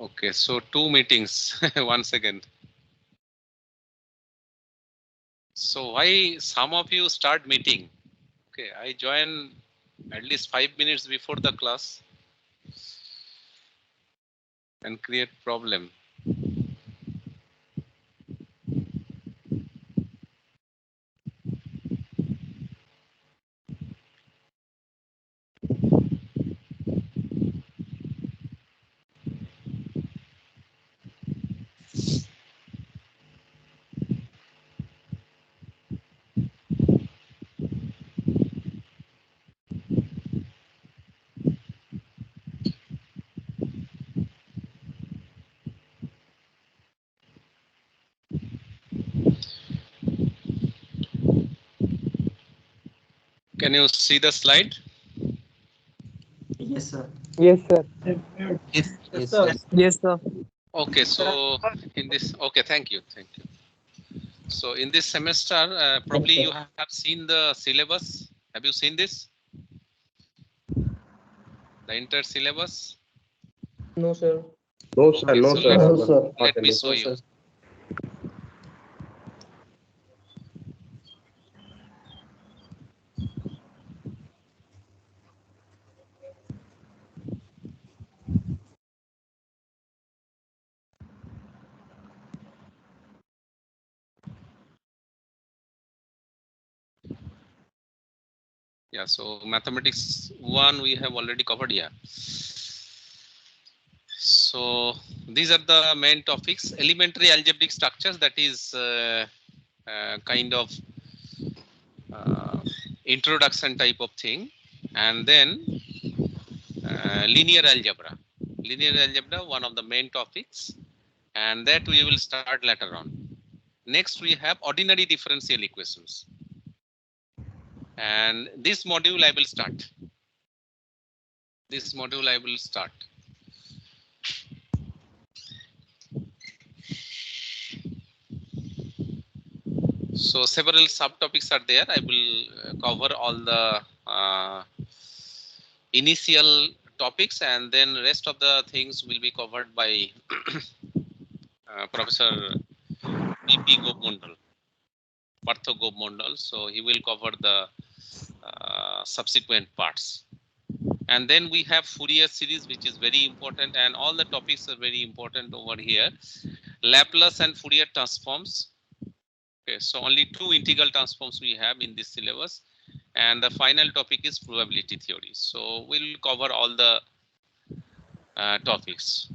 Okay, so 2 meetings. One second. So why some of you start meeting? Okay, I join at least 5 minutes before the class and create problem. Can you see the slide? Yes, sir. Yes, sir. Yes, yes, sir. yes. Yes, sir. Okay, so in this, okay, thank you. So in this semester, probably you have seen the syllabus. Have you seen this? The entire syllabus? No, sir. No, sir. Okay, No, so sir. No, sir. let me Not show you. Yeah, so mathematics 1 we have already covered here. So these are the main topics. Elementary algebraic structures, that is kind of introduction type of thing. And then linear algebra. Linear algebra, one of the main topics. And that we will start later on. Next we have ordinary differential equations. And this module I will start. This module I will start. So several subtopics are there. I will cover all the initial topics, and then rest of the things will be covered by Professor P.P. Gopmundal, Partho Gopmundal. So he will cover the subsequent parts. And then we have Fourier series, which is very important, and all the topics are very important over here. Laplace and Fourier transforms. Okay, so only 2 integral transforms we have in this syllabus, and the final topic is probability theory. So we'll cover all the topics.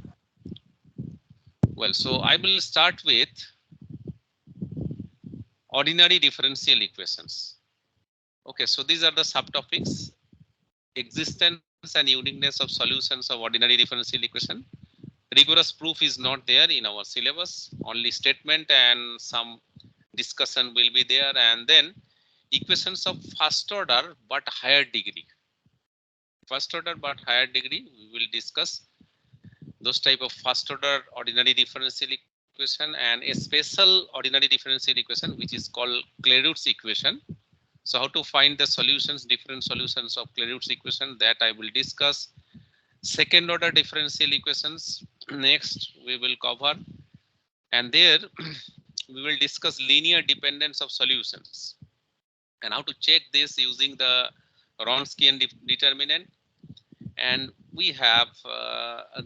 Well, so I will start with ordinary differential equations. Okay, so these are the subtopics: existence and uniqueness of solutions of ordinary differential equation. Rigorous proof is not there in our syllabus, only statement and some discussion will be there, and then equations of first order but higher degree. First order but higher degree, we will discuss those type of first order ordinary differential equation and a special ordinary differential equation which is called Clairaut's equation. So how to find the solutions, different solutions of Clairaut's equation, that I will discuss. Second order differential equations next we will cover, and there we will discuss linear dependence of solutions and how to check this using the Wronskian determinant. And we have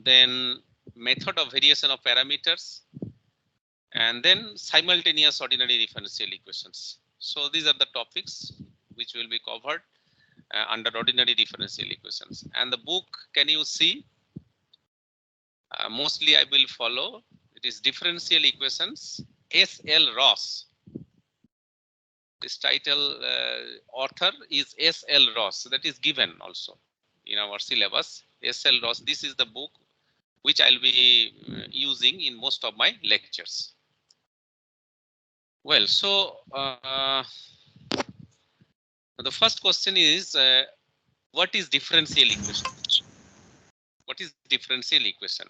then method of variation of parameters, and then simultaneous ordinary differential equations. So these are the topics which will be covered under ordinary differential equations. And the book, can you see? Mostly I will follow. It is Differential Equations, S.L. Ross. This title author is S.L. Ross. That is given also in our syllabus. S.L. Ross. This is the book which I'll be using in most of my lectures. Well, so the first question is, what is differential equation? What is differential equation?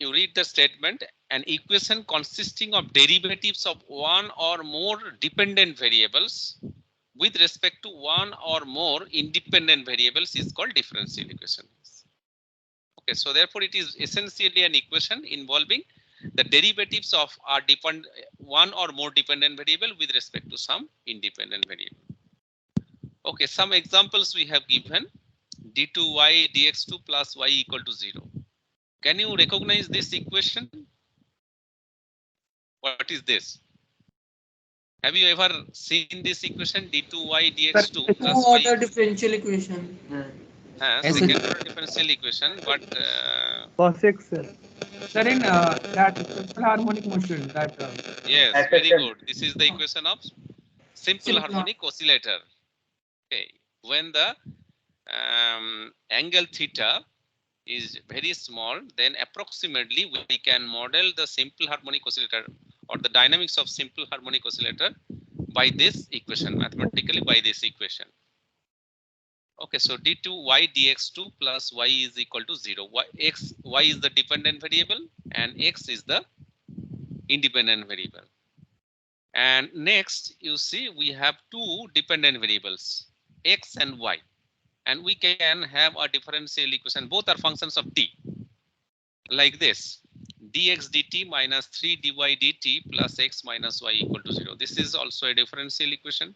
you read the statement, an equation consisting of derivatives of one or more dependent variables with respect to one or more independent variables is called differential equation. Okay, so therefore it is essentially an equation involving the derivatives of one or more dependent variable with respect to some independent variable. Okay, some examples we have given: d2y dx2 plus y equal to 0. Can you recognize this equation? What is this? Have you ever seen this equation d2y dx2 Two plus y? order differential equation. Second order differential equation, but Cos x, sir. Sir, in that simple harmonic motion, that yes, very good. This is the equation of simple Simple. harmonic oscillator. Okay, when the angle theta is very small, then approximately we can model the simple harmonic oscillator or the dynamics of simple harmonic oscillator by this equation, mathematically by this equation. Okay, so d2y dx2 plus y is equal to 0. Y is the dependent variable and x is the independent variable. And next, you see, we have two dependent variables, x and y. And we can have a differential equation. Both are functions of t. Like this: dx dt minus 3 dy dt plus x minus y equal to 0. This is also a differential equation.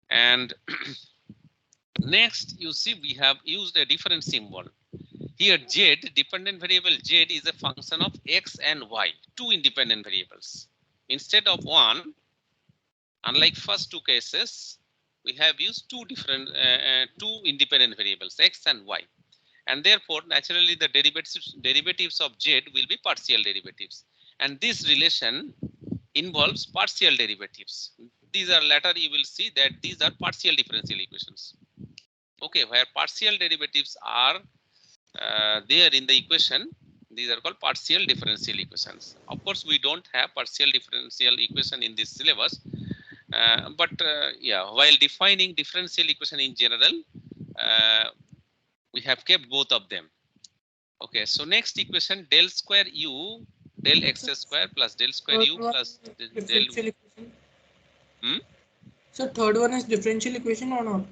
And next, you see, we have used a different symbol. Here, z, dependent variable z, is a function of x and y, two independent variables. Instead of one, unlike first two cases, we have used two independent variables, x and y. And therefore, naturally, the derivatives of z will be partial derivatives. And this relation involves partial derivatives. These are later you will see that these are partial differential equations. Okay, where partial derivatives are there in the equation, these are called partial differential equations. Of course, we don't have partial differential equation in this syllabus, but yeah, while defining differential equation in general, we have kept both of them. Okay, so next equation, del square u del x square plus del square u plus del. Differential equation. Hmm? So third one is differential equation or not?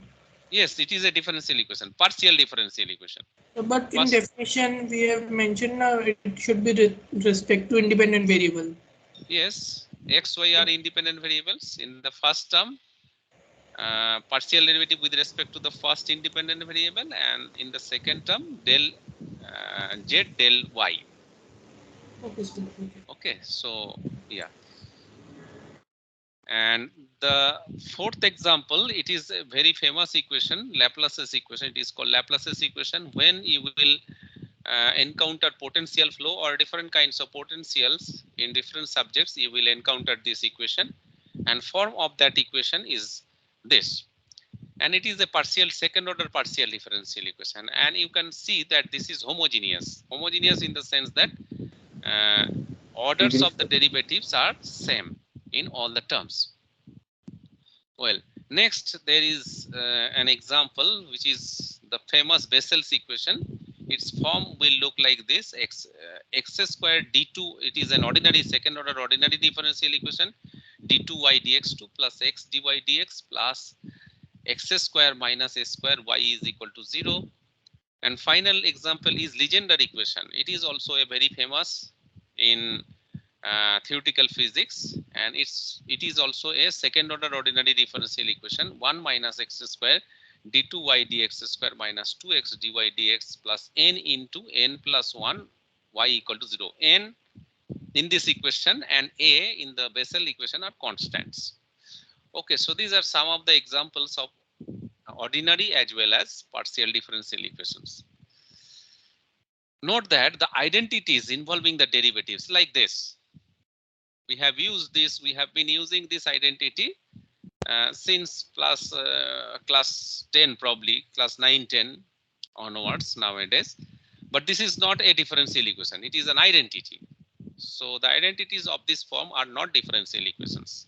Yes, it is a differential equation, partial differential equation. But in First, definition, we have mentioned it should be with respect to independent variable. yes, x, y are independent variables. In the first term, partial derivative with respect to the first independent variable, and in the second term, del z del y. Okay, sir. Okay, so yeah. And the fourth example, it is a very famous equation, Laplace's equation. It is called Laplace's equation. When you will encounter potential flow or different kinds of potentials in different subjects, you will encounter this equation. And form of that equation is this. And it is a partial second order partial differential equation. And you can see that this is homogeneous. Homogeneous in the sense that orders of the derivatives are same in all the terms. Well, next there is an example which is the famous Bessel's equation. Its form will look like this: x squared d2. It is an ordinary second order ordinary differential equation. d2y dx2 plus x dy dx plus x square minus a square y is equal to 0. And final example is Legendre equation. It is also a very famous in theoretical physics, and it is also a second order ordinary differential equation: 1 minus x square d2y dx square minus 2x dy dx plus n into n plus 1 y equal to 0. N in this equation and a in the Bessel equation are constants. Okay, so these are some of the examples of ordinary as well as partial differential equations. Note that the identities involving the derivatives like this. We have used this, we have been using this identity since class 10, probably class 9, 10 onwards nowadays. But this is not a differential equation, it is an identity. So the identities of this form are not differential equations.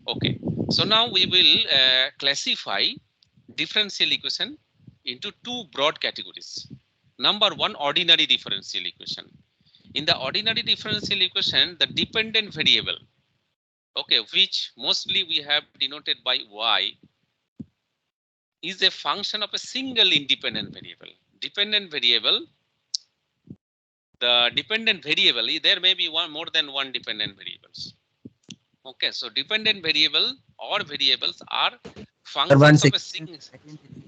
Okay, so now we will classify differential equation into two broad categories. Number one, ordinary differential equation. In the ordinary differential equation, the dependent variable, okay, which mostly we have denoted by y, is a function of a single independent variable. Dependent variable, the dependent variable, there may be more than one dependent variables. Okay, so dependent variable or variables are functions of a single.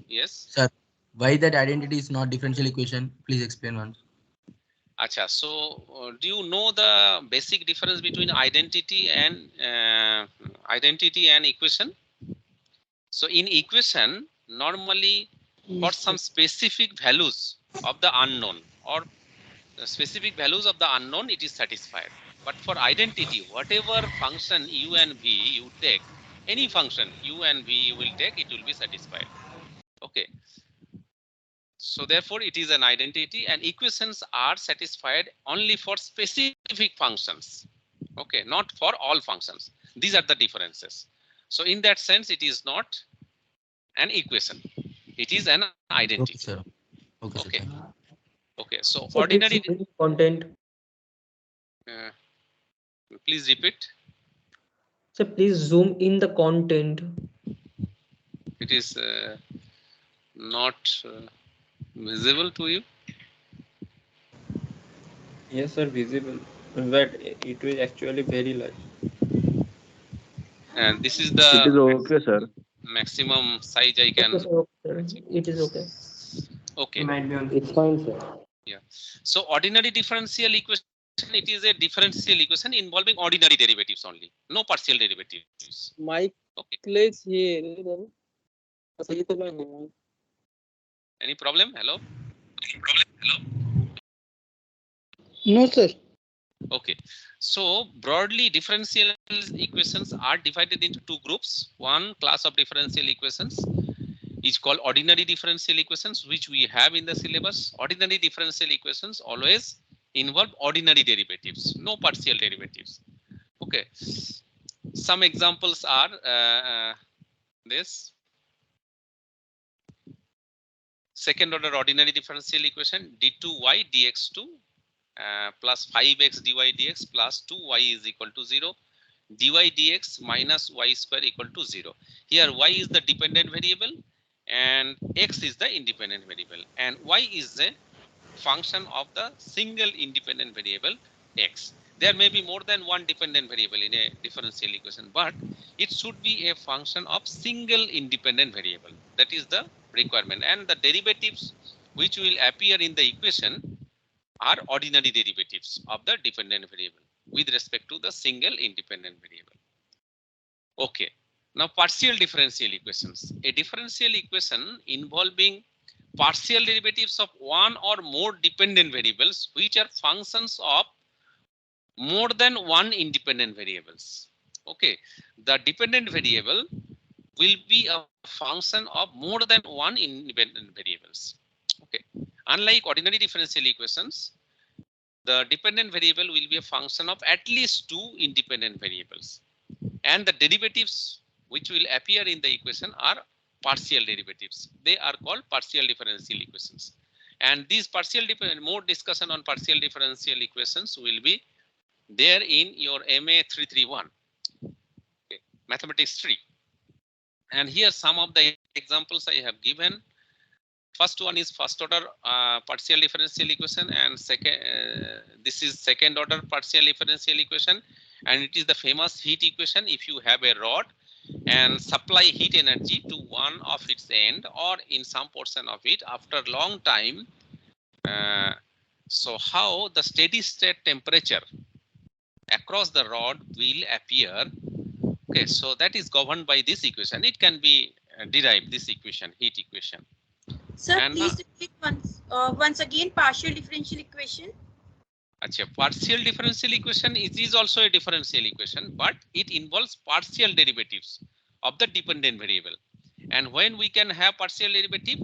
Yes. Sir, why that identity is not differential equation? Please explain once. Acha, so do you know the basic difference between identity and equation? So in equation, normally for some specific values of the unknown or the specific values of the unknown, it is satisfied. But for identity, whatever function u and v you take, any function u and v you will take, it will be satisfied. Okay. So therefore, it is an identity, and equations are satisfied only for specific functions. Okay, not for all functions. These are the differences. So in that sense, it is not an equation. It is an identity. Okay, sir. Okay, sir. Okay. Thank you. Okay. So ordinary Content. Please repeat. So please zoom in the content. It is not visible to you. Yes, sir, visible, but it is actually very large. And this is It is the okay, sir. maximum size I can. It is okay. Okay. It's fine, sir. Yeah. So ordinary differential equation, it is a differential equation involving ordinary derivatives only, no partial derivatives. Mike Okay. plays here. Any problem? Hello? No, sir. Okay. So broadly, differential equations are divided into two groups. One class of differential equations is called ordinary differential equations, which we have in the syllabus. Ordinary differential equations always involve ordinary derivatives, no partial derivatives. Okay. Some examples are this. Second order ordinary differential equation d2y dx2 plus 5x dy dx plus 2y is equal to 0. dy dx minus y square equal to 0. Here y is the dependent variable and x is the independent variable, and y is the function of the single independent variable x. There may be more than one dependent variable in a differential equation, but it should be a function of single independent variable. That is the requirement, and the derivatives which will appear in the equation are ordinary derivatives of the dependent variable with respect to the single independent variable. Okay. Now partial differential equations. A differential equation involving partial derivatives of one or more dependent variables which are functions of more than one independent variables. Okay. The dependent variable will be a function of more than one independent variables. Okay. Unlike ordinary differential equations, the dependent variable will be a function of at least two independent variables, and the derivatives which will appear in the equation are partial derivatives. They are called partial differential equations, and these more discussion on partial differential equations will be there in your MA 331, okay, mathematics 3. And here some of the examples I have given. First one is first order partial differential equation, and second this is second order partial differential equation, and it is the famous heat equation. If you have a rod and supply heat energy to one of its end or in some portion of it after long time, so how the steady state temperature across the rod will appear. Okay, so that is governed by this equation. It can be derived, this equation, heat equation. Sir, And please repeat once again partial differential equation. Achha, partial differential equation is also a differential equation, but it involves partial derivatives of the dependent variable. And when we can have partial derivative,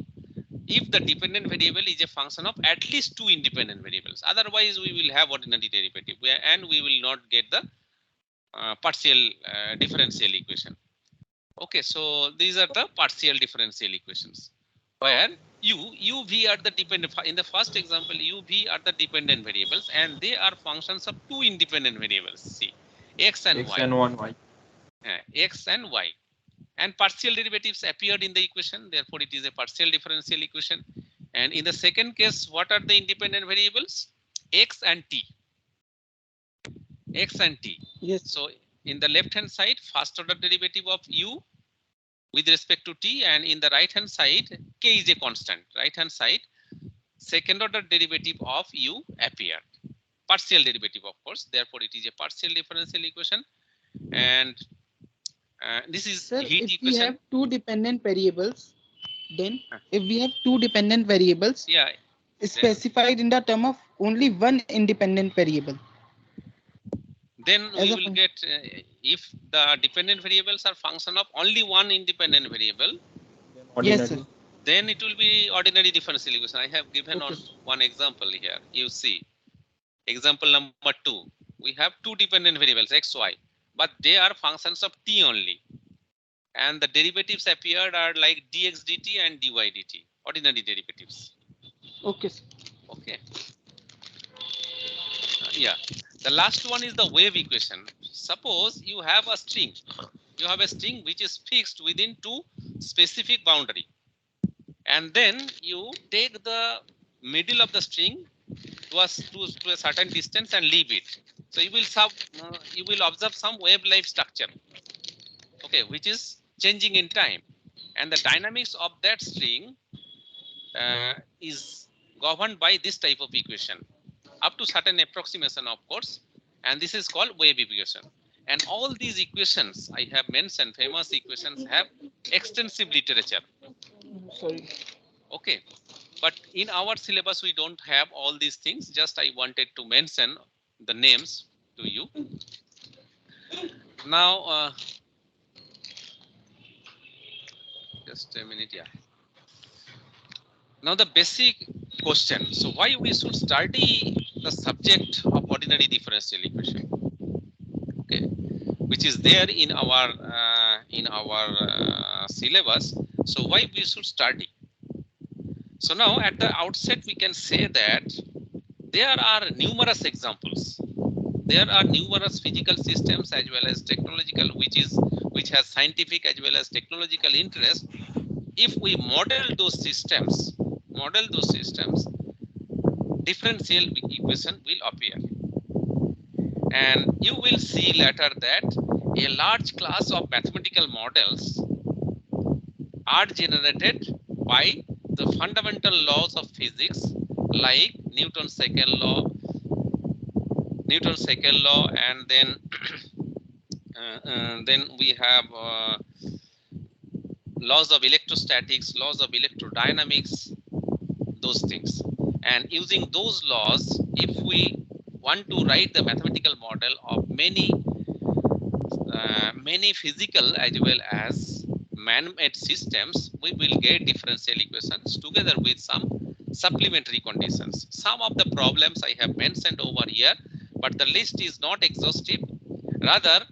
if the dependent variable is a function of at least two independent variables, otherwise we will have ordinary derivative and we will not get the partial differential equation. Okay, so these are the partial differential equations. where UV are the dependent. In the first example, UV are the dependent variables, and they are functions of two independent variables. See, x and X y. and 1y. X and y. And partial derivatives appeared in the equation, therefore it is a partial differential equation. And in the second case, what are the independent variables? X and t. X and t. Yes. So in the left hand side, first order derivative of u with respect to t, and in the right hand side, k is a constant. Right hand side, second order derivative of u appeared. Partial derivative, of course, therefore it is a partial differential equation. And this is Sir, heat if we equation. have two dependent variables, then if we have two dependent variables Yeah, specified in the term of only one independent variable. then As we a will fun- get if the dependent variables are function of only one independent variable, Yes, Ordinary. sir. then it will be ordinary differential equation. I have given Okay. on one example here. You see, example number 2. We have two dependent variables x, y, but they are functions of t only, and the derivatives appeared are like dx dt and dy dt, ordinary derivatives. Okay, sir. Okay. Yeah. The last one is the wave equation. Suppose you have a string. You have a string which is fixed within two specific boundary, and then you take the middle of the string to a certain distance and leave it. So you will observe some wave-like structure, okay, which is changing in time, and the dynamics of that string is governed by this type of equation up to certain approximation, of course, and this is called wave equation. And all these equations I have mentioned, famous equations, have extensive literature. Sorry. Okay, but in our syllabus we don't have all these things. Just I wanted to mention the names to you. Now, just a minute, yeah. Now the basic question. So why we should study the subject of ordinary differential equation? Okay, which is there in our syllabus. So why we should study? So now at the outset we can say that there are numerous examples. There are numerous physical systems as well as technological, which has scientific as well as technological interest. If we model those systems, differential equation will appear. And you will see later that a large class of mathematical models are generated by the fundamental laws of physics, like Newton's second law, and then we have laws of electrostatics, laws of electrodynamics, those things. And using those laws, if we want to write the mathematical model of many physical as well as man-made systems, we will get differential equations together with some supplementary conditions. Some of the problems I have mentioned over here, but the list is not exhaustive. Rather,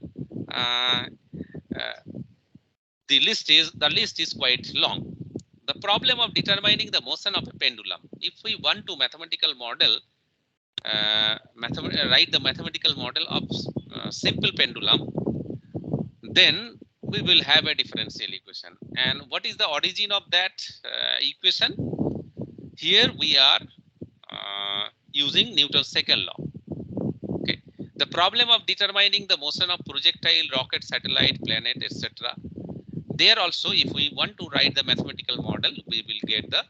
the list is quite long. The problem of determining the motion of a pendulum. If we want to mathematical model, write the mathematical model of simple pendulum, then we will have a differential equation. And what is the origin of that equation? Here we are using Newton's second law. Okay. The problem of determining the motion of projectile, rocket, satellite, planet, etc. There also, if we want to write the mathematical model, we will get the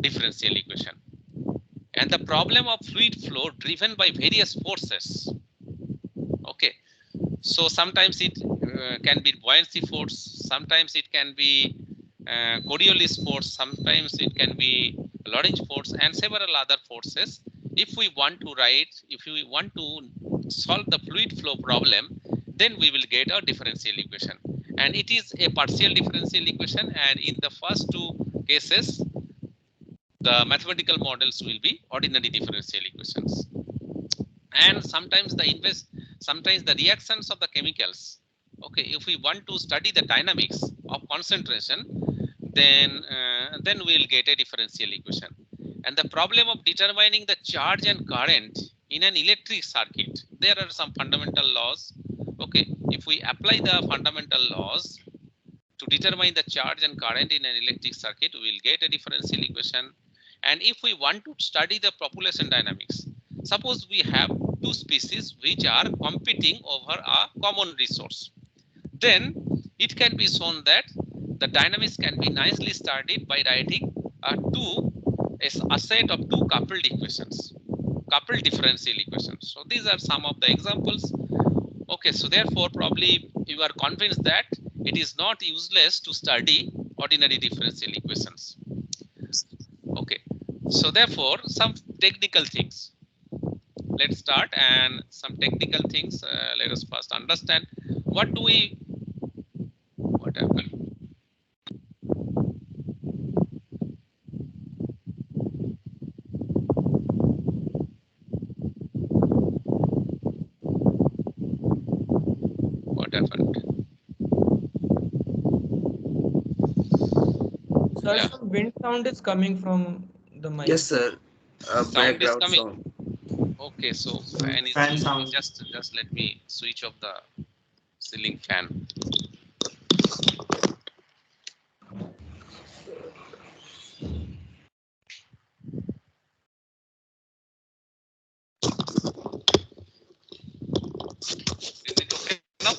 differential equation. And the problem of fluid flow driven by various forces. Okay. So sometimes it can be buoyancy force, sometimes it can be Coriolis force, sometimes it can be Lorentz force, and several other forces. If we want to solve the fluid flow problem, then we will get a differential equation. And it is a partial differential equation, and in the first two cases, the mathematical models will be ordinary differential equations. And sometimes the reactions of the chemicals. Okay, if we want to study the dynamics of concentration, then we'll get a differential equation. And the problem of determining the charge and current in an electric circuit, there are some fundamental laws. Okay, if we apply the fundamental laws to determine the charge and current in an electric circuit, we will get a differential equation. And if we want to study the population dynamics, suppose we have two species which are competing over a common resource, then it can be shown that the dynamics can be nicely studied by writing a set of two coupled equations, coupled differential equations. So these are some of the examples. Okay, so therefore probably you are convinced that it is not useless to study ordinary differential equations. Okay, so therefore some technical things. Let's start, and some technical things. Let us first understand what happened. What happened? Sir, Yeah. some wind sound is coming from the mic. Yes, sir. Sound is Background coming. sound. Okay, so fan is fan sound. just let me switch off the ceiling fan. Is it okay now?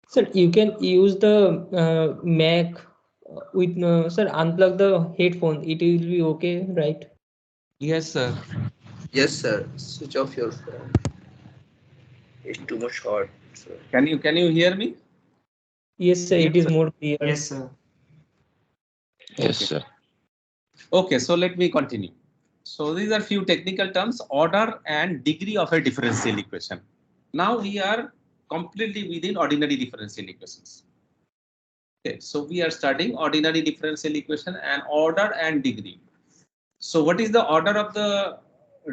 Sir, you can use the Mac with sir, unplug the headphone. It will be okay, right? Yes, sir. Yes, sir. Switch off your phone. It's too much hot, sir. Can you hear me? Yes, sir. It is more clear. Yes, sir. Yes, sir. Okay, so let me continue. So these are few technical terms: order and degree of a differential equation. Now we are completely within ordinary differential equations. Okay, so we are studying ordinary differential equation and order and degree. So what is the order of the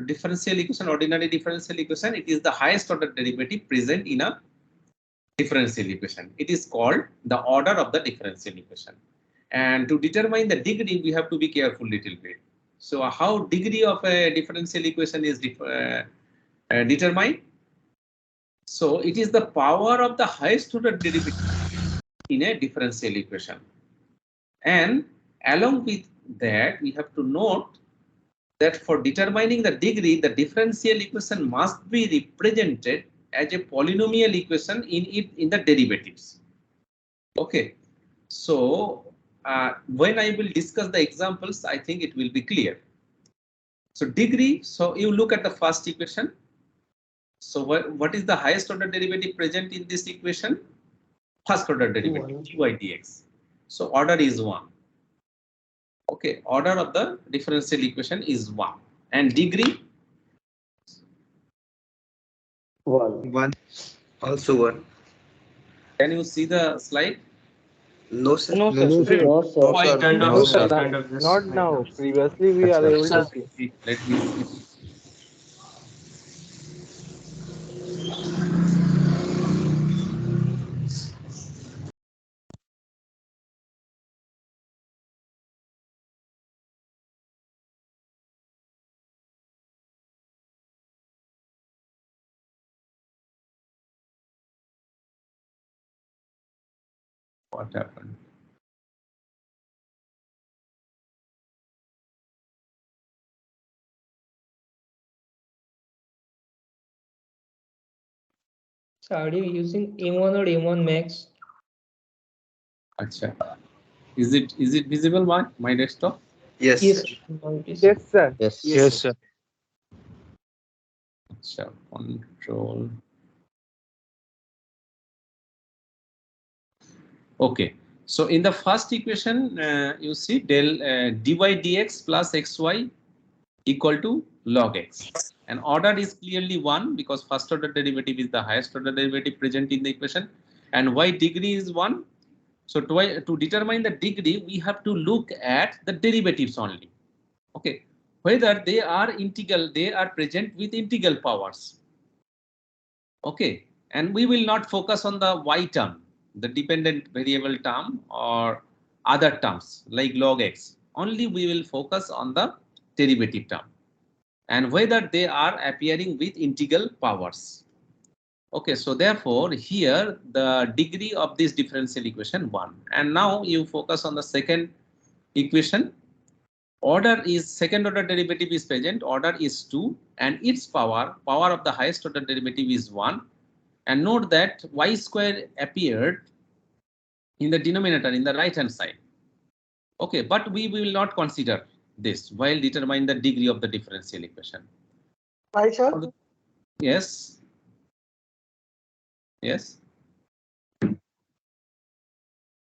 differential equation, ordinary differential equation? It is the highest order derivative present in a differential equation. It is called the order of the differential equation. And to determine the degree, we have to be careful little bit. So how degree of a differential equation is determined? So it is the power of the highest order derivative in a differential equation. And along with that, we have to note that for determining the degree, the differential equation must be represented as a polynomial equation in the derivatives. Okay, so when I will discuss the examples, I think it will be clear. So degree, so you look at the first equation. So what is the highest order derivative present in this equation? First order derivative, dy dx. So order is 1. Okay, order of the differential equation is 1. And degree? 1. Also 1. Can you see the slide? No, sir. No, sir. No, sir. No, sir. Not now. Previously, we are able to see. Let me see. What happened? So are you using M1 or M1 Max? Acha. Is it visible my desktop? Yes, Yes. sir. Now it is. Yes, sir. Yes, sir. Acha. Control. Okay. So in the first equation, you see del dy dx plus xy equal to log x. And order is clearly 1 because first order derivative is the highest order derivative present in the equation. And y degree is 1. So to determine the degree, we have to look at the derivatives only. Okay, whether they are integral, they are present with integral powers. Okay, and we will not focus on the y term, the dependent variable term, or other terms like log x. Only we will focus on the derivative term and whether they are appearing with integral powers. Okay, so therefore here the degree of this differential equation 1. And now you focus on the second equation. Order is second order derivative is present, order is 2 and its power of the highest order derivative is 1. And note that y square appeared in the denominator in the right hand side. Okay, but we will not consider this while determining the degree of the differential equation. Why, sir? Yes. Yes.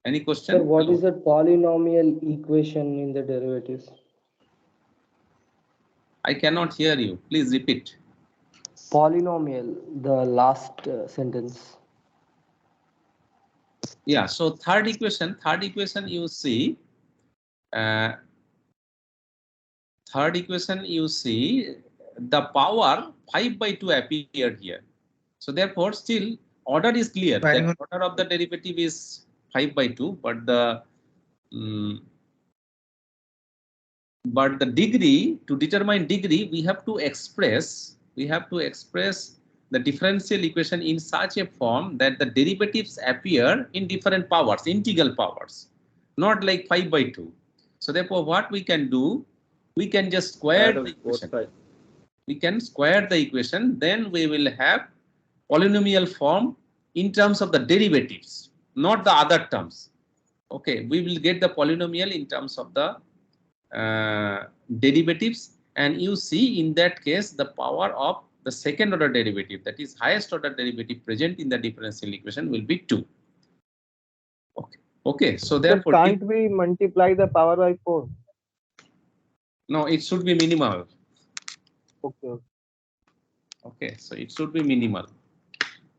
Any question? Sir, what Hello. is the polynomial equation in the derivatives? I cannot hear you. Please repeat. Polynomial, the last sentence. Yeah, so third equation you see, third equation you see the power 5/2 appeared here. So therefore still order is clear. The order of the derivative is 5/2, but the degree, to determine degree, we have to express the differential equation in such a form that the derivatives appear in different powers, integral powers, not like 5/2. So therefore what we can do, we can just square the equation. We can square the equation, then we will have polynomial form in terms of the derivatives, not the other terms. Okay, we will get the polynomial in terms of the derivatives, and you see in that case the power of the second order derivative, that is highest order derivative present in the differential equation, will be 2. Okay, so therefore can't we multiply the power by 4? No, it should be minimal. Okay, so it should be minimal.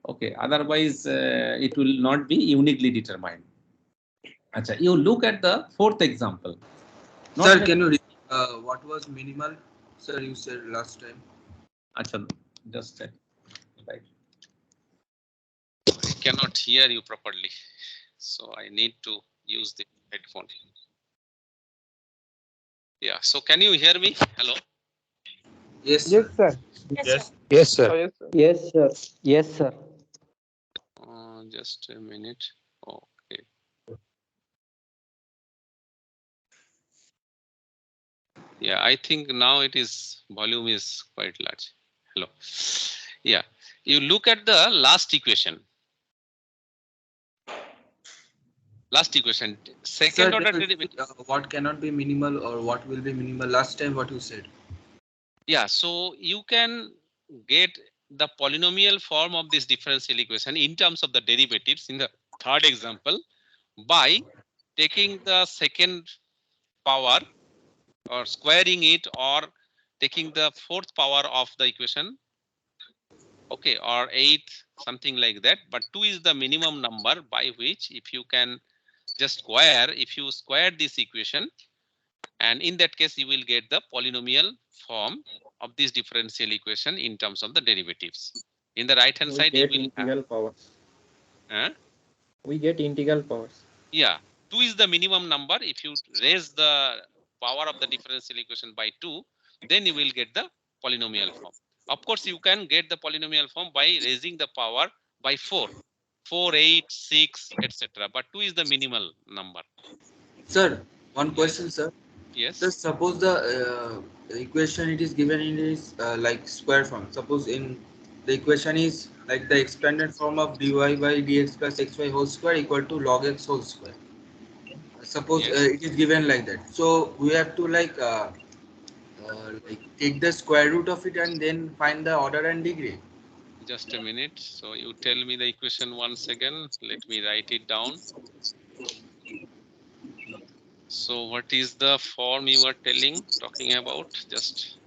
Okay, otherwise it will not be uniquely determined. Achha, you look at the fourth example. Sir, can you repeat what was minimal? Sir, you said last time. Achha, just check. Right. I cannot hear you properly, so I need to use the headphone. Yeah, so can you hear me? Hello. Yes, sir. sir. Yes, Yes, sir. sir. Yes, sir. Yes, sir. Yes, sir. Just a minute. Okay. Yeah, I think now it is volume is quite large. Hello. Yeah, you look at the last equation. Second order derivative. What cannot be minimal or what will be minimal? Last time what you said. Yeah, so you can get the polynomial form of this differential equation in terms of the derivatives in the third example by taking the second power or squaring it or taking the fourth power of the equation. Okay, or 8, something like that. But 2 is the minimum number by which if you can just square, if you square this equation, and in that case you will get the polynomial form of this differential equation in terms of the derivatives. In the right hand side, you will integral powers. We get integral powers. Yeah, 2 is the minimum number. If you raise the power of the differential equation by 2, then you will get the polynomial form. Of course, you can get the polynomial form by raising the power by 4, 8, 6, etc. But 2 is the minimal number. Sir, one question, sir. Yes. Just suppose the equation it is given in is like square form. Suppose in the equation is like the expanded form of dy by dx plus xy whole square equal to log x whole square. Suppose it is given like that. So we have to like take the square root of it and then find the order and degree. Just a minute. So you tell me the equation once again. Let me write it down. So what is the form you are talking about? Just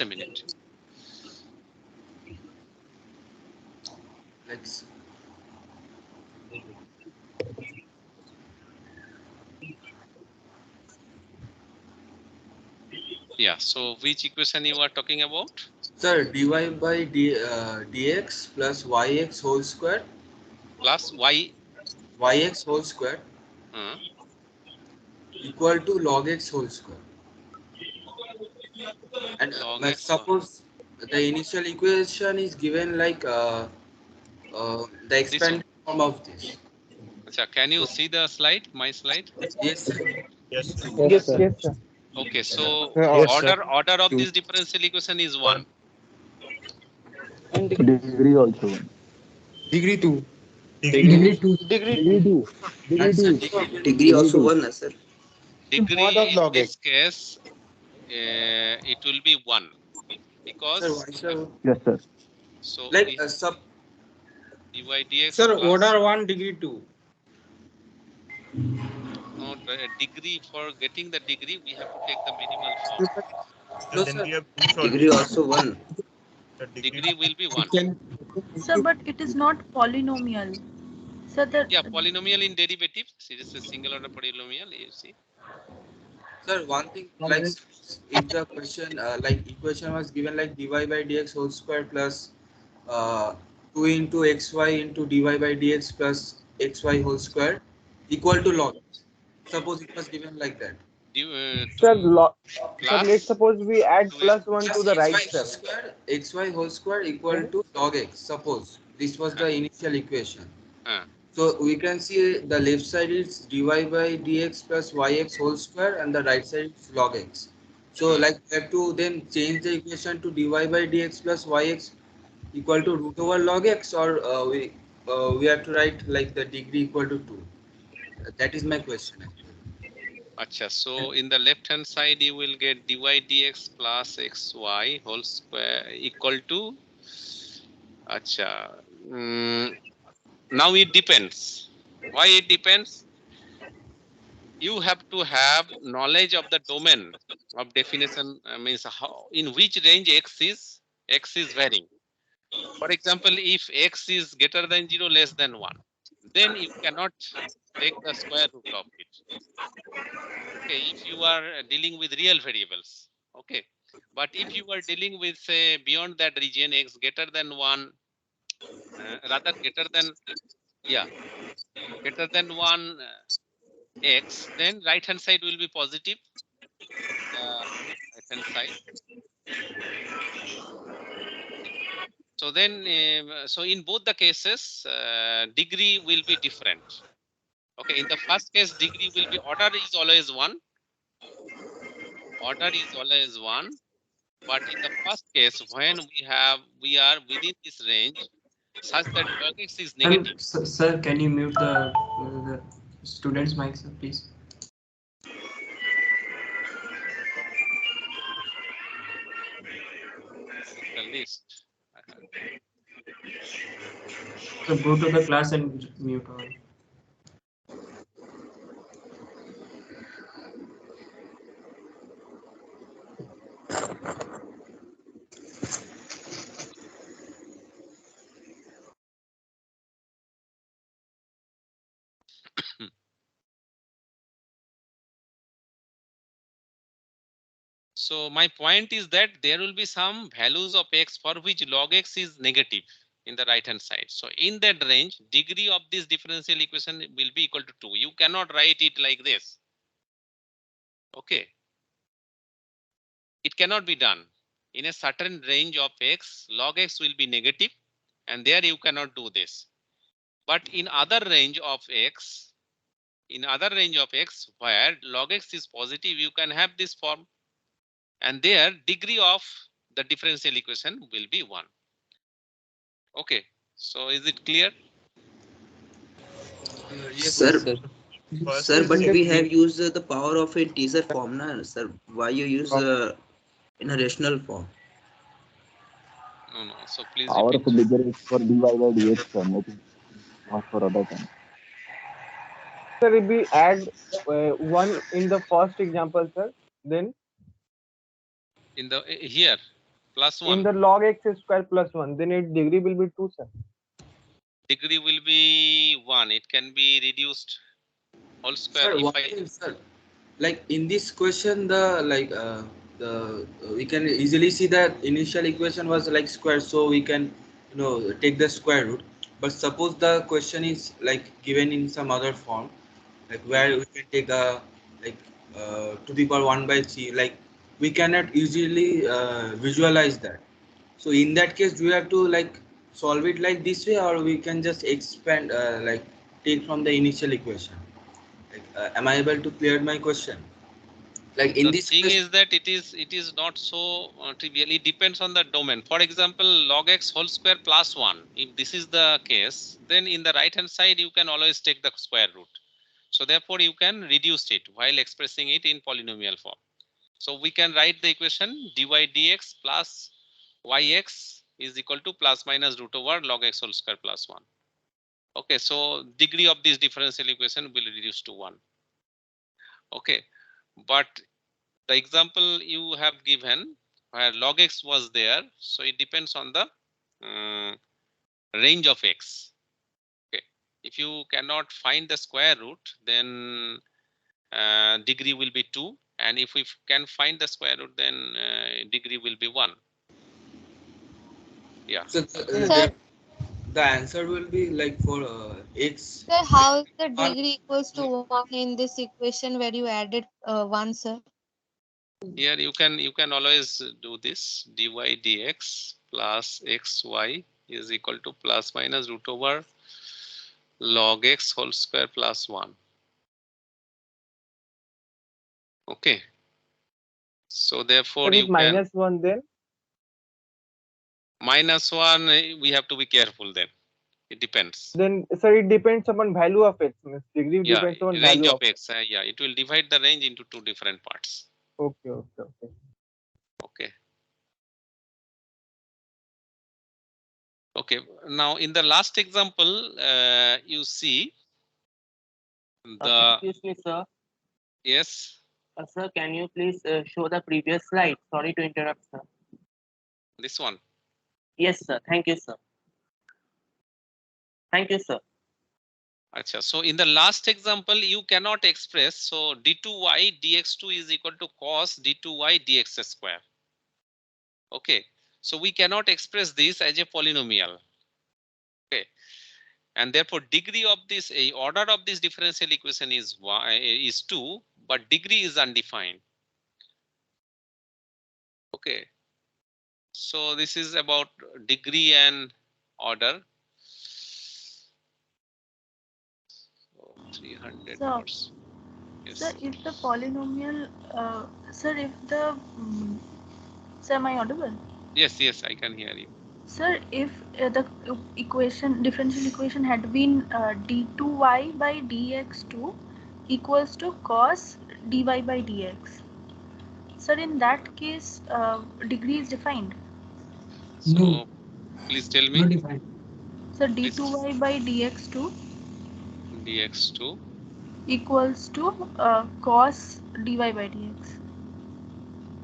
a minute. Let's. Yeah. So which equation you are talking about? Sir, dy by dx plus yx whole square plus y yx whole square equal to log x whole square. And Log like, x. suppose the initial equation is given like the expanded form of this. Acha, can you see the slide? My slide? Yes, sir. Yes, Yes, sir. yes, sir. Okay, so Yes, order of this differential equation is 1. And Degree also one. Degree 2. Degree 2. degree Degree two. Degree And sir, two. degree Degree also two. 1, sir. Degree mod of in log this x. case, it will be 1 sir, because why, sir? Yes, sir. so Like we dy dx Sir, plus order 1, degree 2. not degree. For getting the degree, we have to take the minimal form. no, sir. Degree also 1. Degree will be 1. Sir, but it is not polynomial. So the Yeah, polynomial in derivative. See, this is single order polynomial. You see. Sir, one thing, like if the question like equation was given like dy by dx whole square plus 2 into xy into dy by dx plus xy whole square equal to log x. Suppose it was given like that. Sir, Plus let's suppose we add to plus 1 to the right, sir. Xy whole square equal to log x. Suppose this was the initial equation. So we can see the left side is dy by dx plus yx whole square and the right side is log x. So like we have to then change the equation to dy by dx plus yx equal to root over log x, or we have to write like the degree equal to 2. That is my question actually. Acha, so in the left hand side you will get dy dx plus xy whole square equal to acha. Now it depends. Why it depends? You have to have knowledge of the domain of definition, means how in which range x is varying. For example, if x is greater than 0 less than 1, then you cannot take the square root of it. Okay, if you are dealing with real variables, okay. But if you are dealing with, say, beyond that region, x greater than 1, rather greater than, yeah, greater than 1 x, then right hand side will be positive. Right hand side. So then, so in both the cases, degree will be different. Okay, in the first case, degree will be order is always 1. Order is always 1. But in the first case, when we are within this range, such that log x is negative. Sir, can you mute the student's mic, sir, please? The list. So go to the class and mute all. So my point is that there will be some values of x for which log x is negative in the right hand side. So in that range, degree of this differential equation will be equal to 2. You cannot write it like this. Okay. It cannot be done. In a certain range of x, log x will be negative, and there you cannot do this. But in other range of x, where log x is positive, you can have this form. And there degree of the differential equation will be 1. Okay, so is it clear? Sir, sir, but we have used the power of a teaser form, na, sir. Why you use in a rational form? No. So please Power repeat. of degree is for dy by dx, sir, not for other terms. Sir, if we add 1 in the first example, sir, then In the here plus 1. in the log x square plus 1, then its degree will be 2, sir. Degree will be 1. It can be reduced whole square. Sir, sir, like in this question, we can easily see that initial equation was like square, so we can take the square root. But suppose the question is like given in some other form, like where we can take like to the power 1 by 3, like we cannot easily visualize that. So in that case, do we have to like solve it like this way, or we can just expand like take from the initial equation? Like, am I able to clear my question? Like in The this thing case, is that it is not so trivial. It depends on the domain. For example, log x whole square plus 1. If this is the case, then in the right hand side you can always take the square root. So therefore you can reduce it while expressing it in polynomial form. So we can write the equation dy dx plus yx is equal to plus minus root over log x whole square plus 1. Okay, so degree of this differential equation will reduce to 1. Okay, but the example you have given where log x was there, so it depends on the range of x. Okay, if you cannot find the square root, then degree will be 2, and if we can find the square root, then degree will be 1. Yeah. so the answer will be like for x. Sir, how is the degree equals to 1 in this equation where you added 1, sir? Here you can always do this dy dx plus xy is equal to plus minus root over log x whole square plus 1. Okay. So therefore Sir, you if can minus 1 then? minus 1, we have to be careful then. It depends. Then, sir, it depends upon value of x. Means degree Yeah, depends on range value of of x. Yeah, it will divide the range into 2 different parts. Okay, okay, okay. Okay. Okay. Now in the last example, you see the Excuse me, sir. yes. Sir, can you please show the previous slide? Sorry to interrupt, sir. This one. Yes, sir. Thank you, sir. Thank you, sir. Achha, so in the last example, you cannot express. So d2y dx2 is equal to cos d2y dx square. Okay. So we cannot express this as a polynomial. Okay. And therefore degree of this, a order of this differential equation is 2, but degree is undefined. Okay. So this is about degree and order. So 300 So, words. Yes. sir, if the polynomial, sir, if the, sir, am I audible? Yes, yes, I can hear you. Sir, if the differential equation had been d2y by dx2 equals to cos dy by dx. Sir, in that case, degree is defined. So please tell me. Not defined. So d2y by dx2 dx2 equals to cos dy by dx.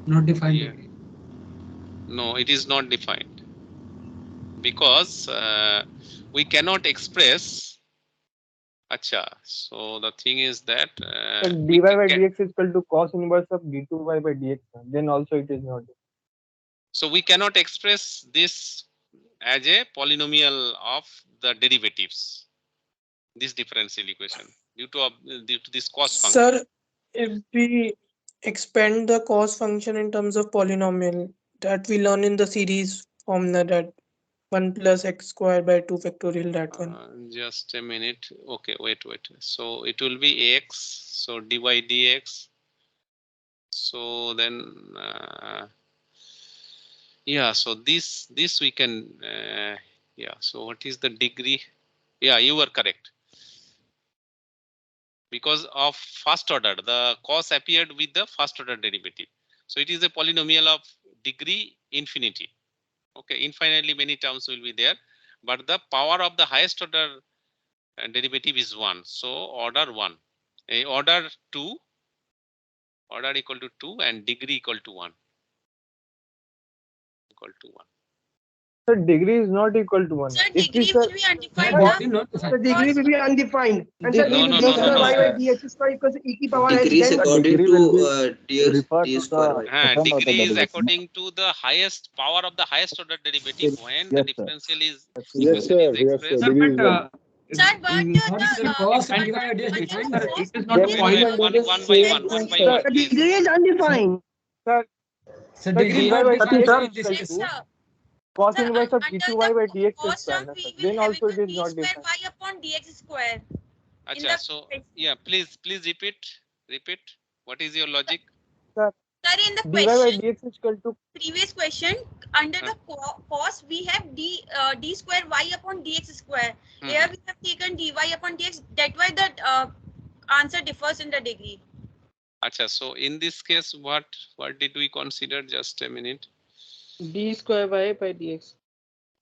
Not defined. Yeah. No, it is not defined because we cannot express. Acha. So the thing is that So dy by dx is equal to cos inverse of d2y by dx. Then also it is not. so we cannot express this as a polynomial of the derivatives. This differential equation due to this cos function. Sir, if we expand the cos function in terms of polynomial that we learn in the series formula, that 1 plus x square by 2 factorial, that one. Just a minute. Okay, wait. So it will be x. So dy dx. So then, yeah. So this we can, yeah. So what is the degree? Yeah, you were correct. Because of first order, the cos appeared with the first order derivative. So it is a polynomial of degree infinity. Okay, infinitely many terms will be there, but the power of the highest order derivative is 1. So order 1, order 2, order equal to 2, and degree equal to 1. Equal to 1. So degree is not equal to 1. Sir, If degree we will be undefined. The degree will be undefined. And sir, No, if no, d no, no, square no. y by dx square equals e की power h, Decrease then according degree to will be d refer d to square y. the second order Degree is derivative. according to the highest power of the highest order derivative when the Yes, sir. differential is Yes, equation sir. is Yes, sir. expressed. Sir, Degree is but Sir, but Sir, cos and dy by dx defined. Sir, it is not a Then we polynomial. can do the One by same one, one thing, by sir. one, please. Degree is undefined. Sir, Sir, sir, degree dy not by defined, dx sir, is in this equal case. to sir. cos Sir, inverse of under d2y by the dx cos square. term, Na, we sir. will Then having also the it is d not square defined. y upon dx square. In Acha, the so yeah, please repeat. What is your logic? Sir, sir, in the dy by question, dx is equal to previous question, under Huh. the cos, we have d square y upon dx square. Here we have taken dy upon dx. That's why the answer differs in the degree. Acha, so in this case, what did we consider? Just a minute. d square y by dx.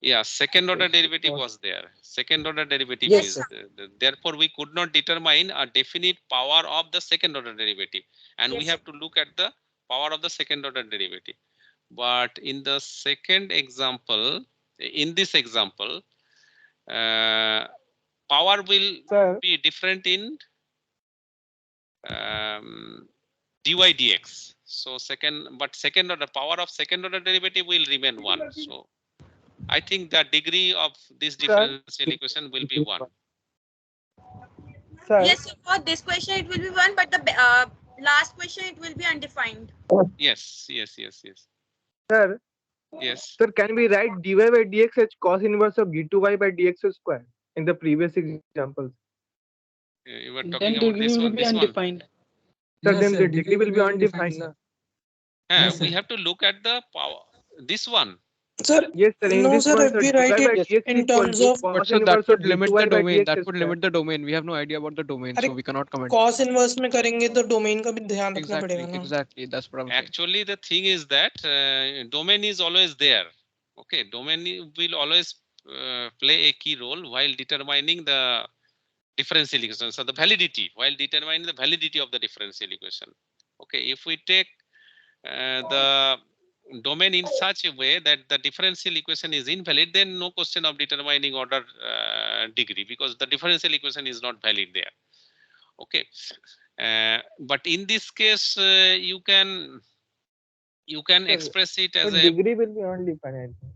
Yeah, second order Yes, derivative cos. was there. Second order derivative Yes, is sir. therefore we could not determine a definite power of the second order derivative, and we Yes, have to look at the power of the second order derivative. But in the second example, in this example, power will sir. be different in dy dx. So second order power of second order derivative will remain 1. So I think the degree of this differential equation will be 1. Sir, yes. So for this question it will be 1, but the last question it will be undefined. Yes. sir, Yes. sir, can we write dy by dx as cos inverse of d2y by dx square in the previous examples? You were Then talking about degree this will one. be This one. undefined. Sir, Yes, then sir, the degree will be undefined. sir. Na? Yes, We sir. have to look at the power. This one. Sir, Yes, sir. In no, this sir, one, if sir, we dy write by it dx is in equal terms to of cos But sir, that inverse of would limit d2y the by domain. dx That would square. limit the domain. We have no idea about the domain, अरे so we cannot comment. cos inverse में करेंगे तो domain का भी ध्यान रखना पड़ेगा ना. Exactly. That's what I'm saying. Actually, the thing is that domain is always there. Okay, domain will always play a key role while determining the differential equation. So the validity, while determining the validity of the differential equation. Okay, if we take the domain in such a way that the differential equation is invalid, then no question of determining order degree, because the differential equation is not valid there. Okay, but in this case you can Sir, express it as but a degree will be undefined, I think.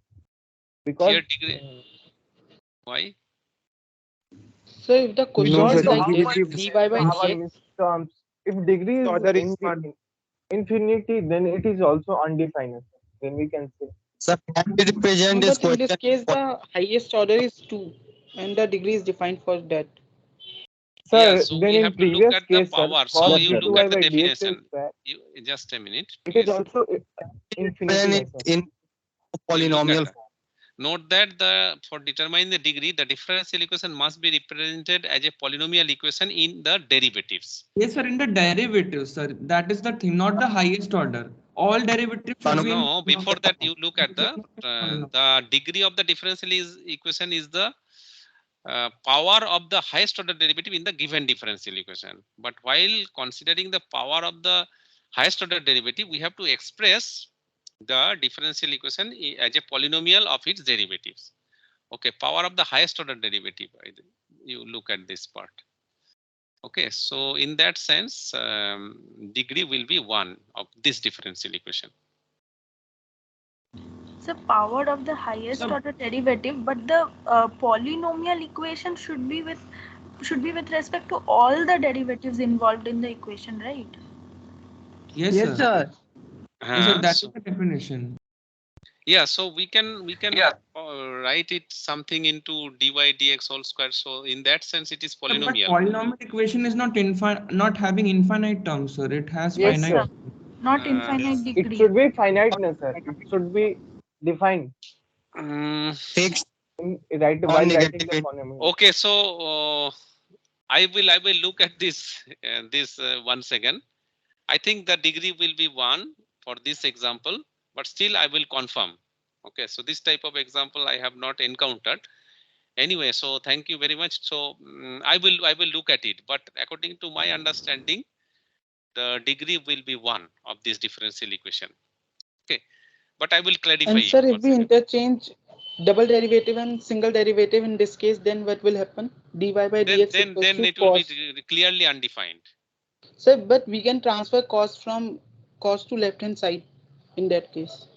Because here degree. Why? So if the question no, is sir, like degree this, will be dy by our dx, terms. If degree is Order is one. infinity, then it is also undefined. Then we can say. Sir, can we no, represent this but in this question? case the highest order is 2 and the degree is defined for that. Sir, Yeah, so then we in have to look previous at the case, sir, power. cos So you look d2y at the by dx definition. square, You just a minute, it is please. also infinity. Represent Na, it sir. in You look at polynomial that. Note that for determining the degree, the differential equation must be represented as a polynomial equation in the derivatives. Yes, sir, in the derivatives, sir. That is the thing, not the highest order. All derivatives should be in. No, before that you look at the degree of the differential equation is the power of the highest order derivative in the given differential equation. But while considering the power of the highest order derivative, we have to express the differential equation as a polynomial of its derivatives. Okay, power of the highest order derivative. You look at this part. Okay, so in that sense, degree will be 1 of this differential equation. So power of the highest order derivative, but the polynomial equation should be with respect to all the derivatives involved in the equation, right? Yes, Yes, sir. Yes, sir, that's So, the definition. yeah, so we can write it something into dy dx whole square. So in that sense, it is But polynomial. polynomial equation is not having infinite terms, sir. It has Yes, finite. sir. Not infinite It degree. should be finite, na, sir. It should be defined. fixed While writing negative the polynomial. Okay, so I will look at this once again. I think the degree will be 1 for this example, but still I will confirm. Okay, so this type of example I have not encountered. Anyway, so thank you very much. So I will look at it, but according to my understanding, the degree will be 1 of this differential equation. Okay, but I will clarify And sir, it. if we interchange double derivative and single derivative in this case, then what will happen? Dy by dx Then equals to it will cos. be clearly undefined. Sir, but we can transfer cos from cos to left hand side in that case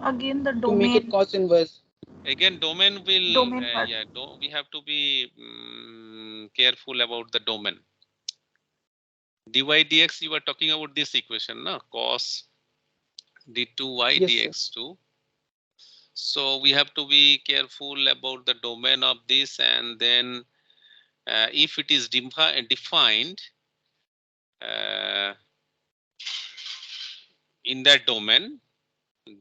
Again, the to make it domain. cos inverse. Again, domain will, Domain part. yeah, we have to be careful about the domain. dy dx, you were talking about this equation, no? Cos d2y Yes, dx2. So we have to be careful about the domain of this, and then if it is defined in that domain,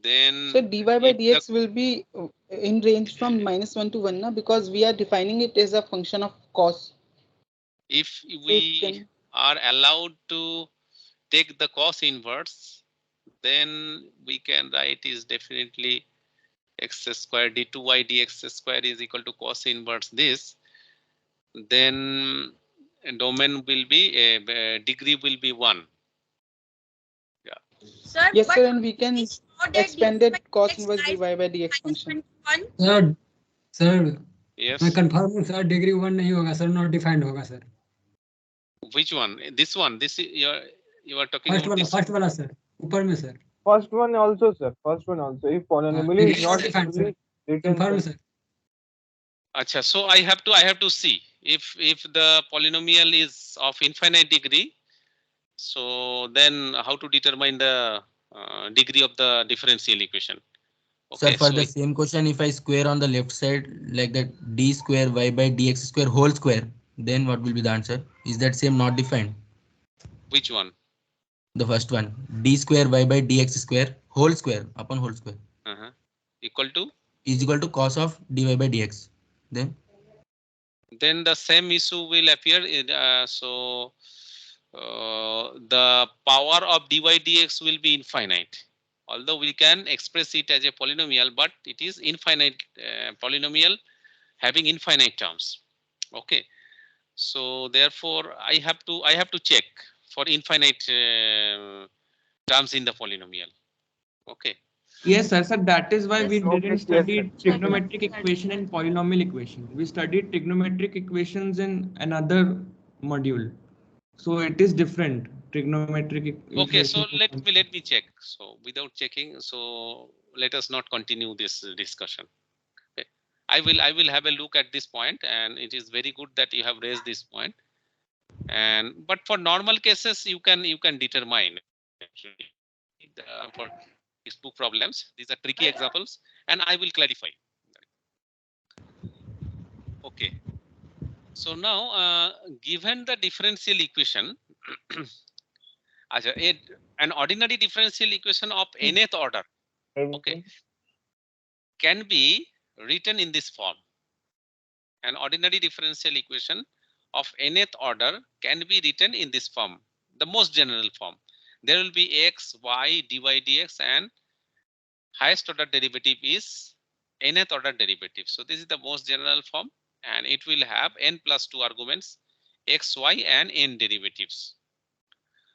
then So dy by if the dx will be in range from -1 to 1 now, because we are defining it as a function of cos. if So it we can, are allowed to take the cos inverse, then we can write is definitely x square d2y dx square is equal to cos inverse this. Then domain will be degree will be 1. Yeah. Sir, yes but sir, and we can we saw that expanded cos dx inverse dy lies by dx function. -1. Sir sir Yes. मैं confirm हूँ sir degree 1 नहीं होगा sir not defined होगा sir Which one? This one. This is you are talking first about वाला this. Sir ऊपर में sir First one also, sir. First one also. If polynomial degree is not not defined sir fully written, confirm sir. Sir Acha, so I have to see if the polynomial is of infinite degree. So then how to determine the degree of the differential equation? Sir, Okay, for so the same question, if I square on the left side like that d square y by dx square whole square, then what will be the answer? Is that same not defined? which one? The first one, d square y by dx square whole square upon whole square Equal to? is equal to cos of dy by dx. Then the same issue will appear. So the power of dy dx will be infinite. Although we can express it as a polynomial, but it is infinite polynomial having infinite terms. Okay. So therefore, I have to check for infinite terms in the polynomial. Okay. Yes, sir. So that is why we Yes, Okay, didn't yes, sir. study trigonometric equation and polynomial equation. We studied trigonometric equations in another module. So it is different. Trigonometric Okay, so equation. let me check. So without checking, so let us not continue this discussion. Okay. I will have a look at this point, and it is very good that you have raised this point. And but for normal cases, you can determine actually for textbook problems. These are tricky examples, and I will clarify. Okay. So now, given the differential equation, an ordinary differential equation of nth order, okay, can be written in this form. An ordinary differential equation of nth order can be written in this form, the most general form. There will be x, y, dy, dx, and highest order derivative is nth order derivative. So this is the most general form, and it will have n plus 2 arguments, x, y, and n derivatives.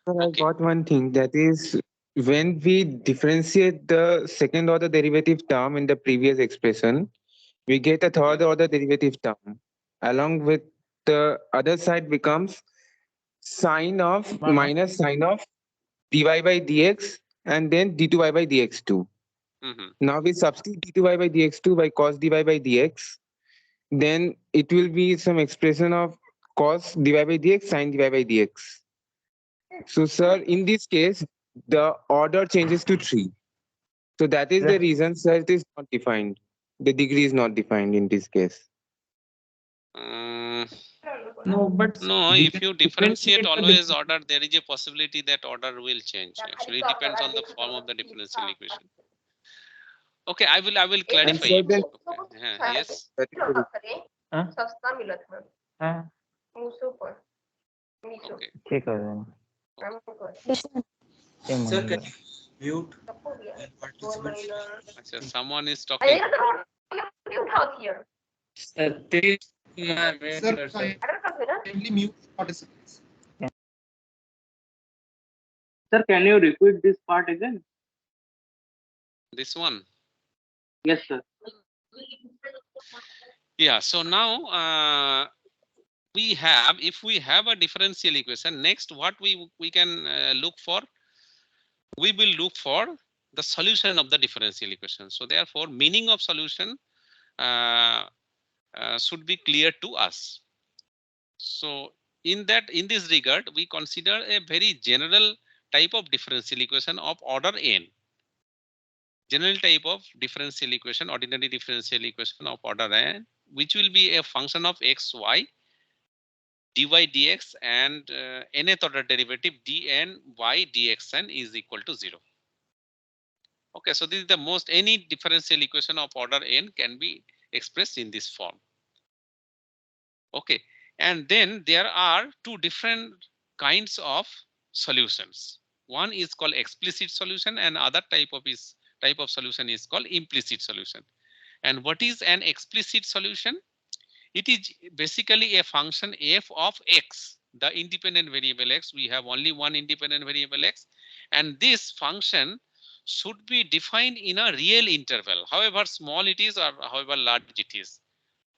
Sir, I got one thing, that is when we differentiate the second order derivative term in the previous expression, we get a third order derivative term. Along with the other side becomes sine of minus sine of dy by dx and then d2y by dx2. Now we substitute d2y by dx2 by cos dy by dx. Then it will be some expression of cos dy by dx sine dy by dx. So, sir, in this case, the order changes to 3. So that is the reason, sir, it is not defined. The degree is not defined in this case. No, but No, we if can you differentiate differentiate the always order, there is a possibility that order will change. Actually, it depends on the form of the differential equation. Okay, I will clarify sir, it. then- Okay. Yes. That is the Okay. ठीक है Sir, can Mute and participants. Achha, someone is talking. Kindly mute participants. Sir, can you repeat this part again? This one. Yes, sir. Yeah. So now if we have a differential equation, next what we can look for, we will look for the solution of the differential equation. So therefore, meaning of solution should be clear to us. So in this regard, we consider a very general type of differential equation of order n. General type of differential equation, ordinary differential equation of order n, which will be a function of x, y, dy dx, and nth order derivative dn y dxn is equal to 0. Okay, so this is the most, any differential equation of order n can be expressed in this form. Okay, and then there are two different kinds of solutions. One is called explicit solution, and other type of solution is called implicit solution. And what is an explicit solution? It is basically a function f of x, the independent variable x. We have only one independent variable x, and this function should be defined in a real interval, however small it is or however large it is.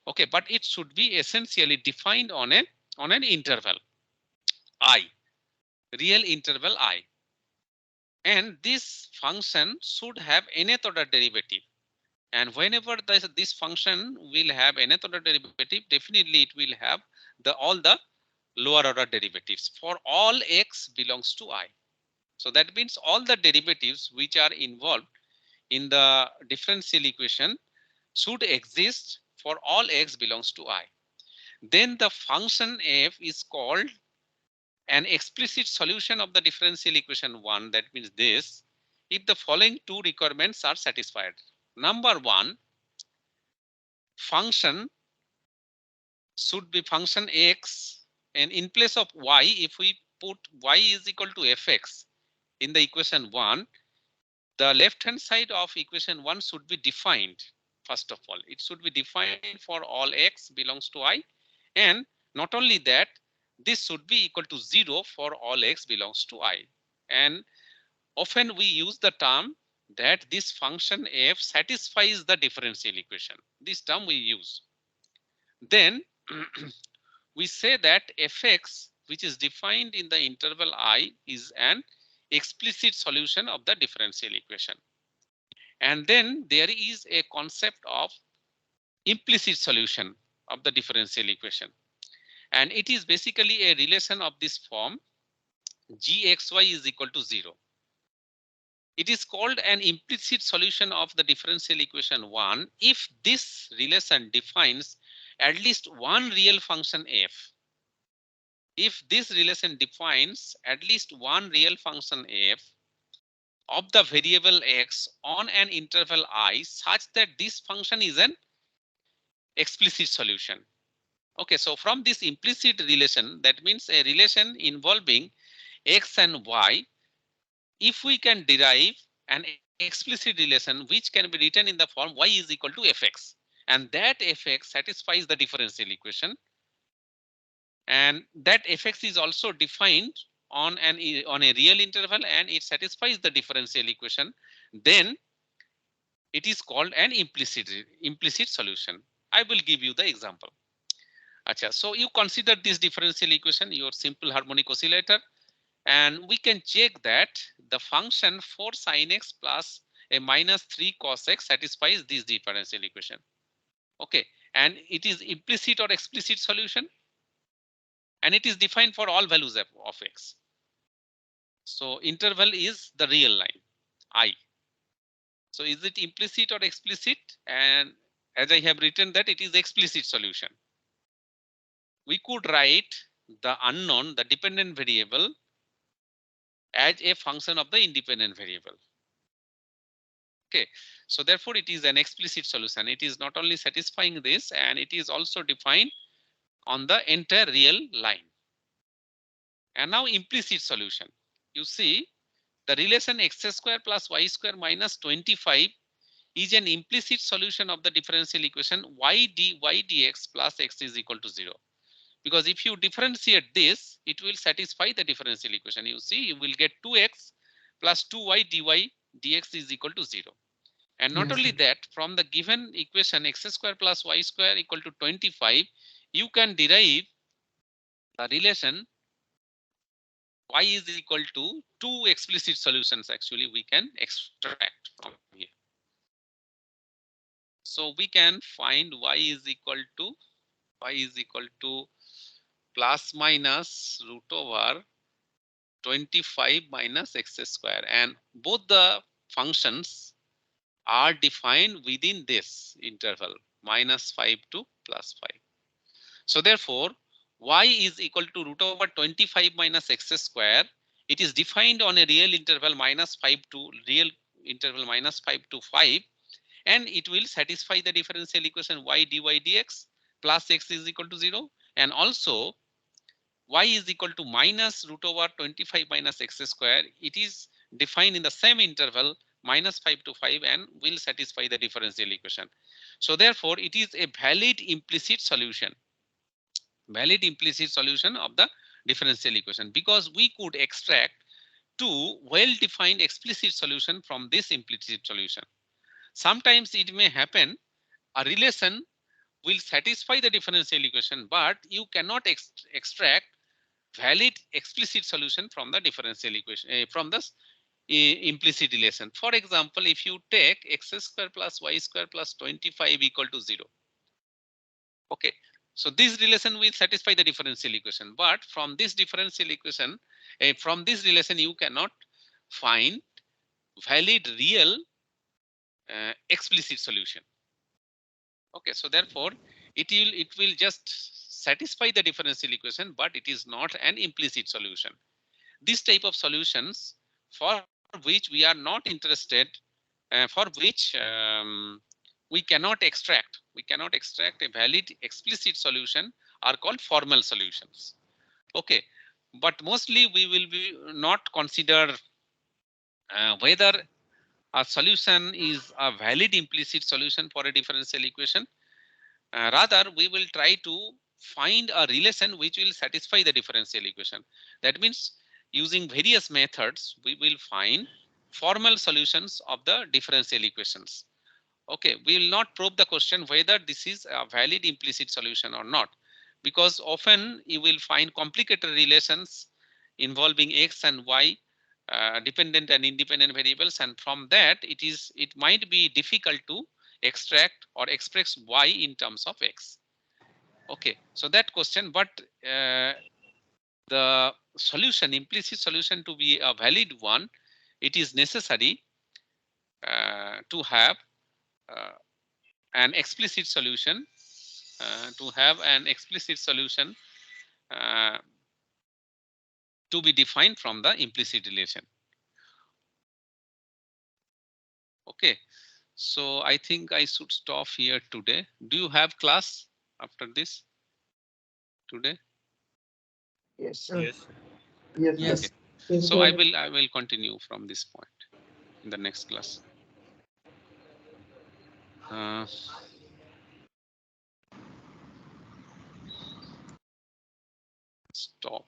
Okay, but it should be essentially defined on an interval I, real interval I. And this function should have nth order derivative. And whenever this function will have nth order derivative, definitely it will have all the lower order derivatives for all x belongs to I. So that means all the derivatives which are involved in the differential equation should exist for all x belongs to I. Then the function f is called an explicit solution of the differential equation 1. That means this, if the following two requirements are satisfied. Number one, function should be function x, and in place of y, if we put y is equal to fx in the equation 1, the left hand side of equation 1 should be defined. First of all, it should be defined for all x belongs to I, and not only that, this should be equal to 0 for all x belongs to I. And often we use the term that this function f satisfies the differential equation. This term we use. Then we say that fx, which is defined in the interval I, is an explicit solution of the differential equation. And then there is a concept of implicit solution of the differential equation. And it is basically a relation of this form gxy is equal to 0. It is called an implicit solution of the differential equation 1 if this relation defines at least one real function f. If this relation defines at least one real function f of the variable x on an interval I such that this function is an explicit solution. Okay, so from this implicit relation, that means a relation involving x and y, if we can derive an explicit relation which can be written in the form y is equal to fx, and that fx satisfies the differential equation, and that fx is also defined on a real interval and it satisfies the differential equation, then it is called an implicit solution. I will give you the example. Achha, so you consider this differential equation your simple harmonic oscillator, and we can check that the function 4 sin x plus a minus 3 cos x satisfies this differential equation. Okay, and it is implicit or explicit solution, and it is defined for all values of x. So interval is the real line I. So is it implicit or explicit? And as I have written that it is explicit solution. We could write the unknown, the dependent variable, as a function of the independent variable. Okay, so therefore it is an explicit solution. It is not only satisfying this, and it is also defined on the entire real line. And now implicit solution. You see the relation x square plus y square minus 25 is an implicit solution of the differential equation y dy dx plus x is equal to 0. Because if you differentiate this, it will satisfy the differential equation. You see, you will get 2x plus 2y dy dx is equal to 0. And not only that, from the given equation x square plus y square equal to 25, you can derive the relation y is equal to 2 explicit solutions actually we can extract from here. So we can find y is equal to plus minus root over 25 minus x square, and both the functions are defined within this interval -5 to +5. So therefore, y is equal to root over 25 minus x square. It is defined on a real interval -5 to 5, and it will satisfy the differential equation y dy dx plus x is equal to 0, and also y is equal to minus root over 25 minus x square. It is defined in the same interval -5 to 5 and will satisfy the differential equation. So therefore, it is a valid implicit solution of the differential equation, because we could extract two well-defined explicit solution from this implicit solution. Sometimes it may happen a relation will satisfy the differential equation, but you cannot extract valid explicit solution from the differential equation from this implicit relation. For example, if you take x square plus y square plus 25 equal to 0. Okay, so this relation will satisfy the differential equation, but from this differential equation, from this relation you cannot find valid real explicit solution. Okay, so therefore it will just satisfy the differential equation, but it is not an implicit solution. This type of solutions for which we are not interested, for which we cannot extract a valid explicit solution, are called formal solutions. Okay, but mostly we will be not consider whether a solution is a valid implicit solution for a differential equation. Rather, we will try to find a relation which will satisfy the differential equation. That means using various methods, we will find formal solutions of the differential equations. Okay, we will not probe the question whether this is a valid implicit solution or not, because often you will find complicated relations involving x and y, dependent and independent variables, and from that it might be difficult to extract or express y in terms of x. Okay, so that question, but the solution, implicit solution, to be a valid one, it is necessary to have an explicit solution, to be defined from the implicit relation. Okay, so I think I should stop here today. Do you have class after this today? Yes, sir. Yes. Yes, Okay. sir. Yes, So sir. I will continue from this point in the next class. Stop.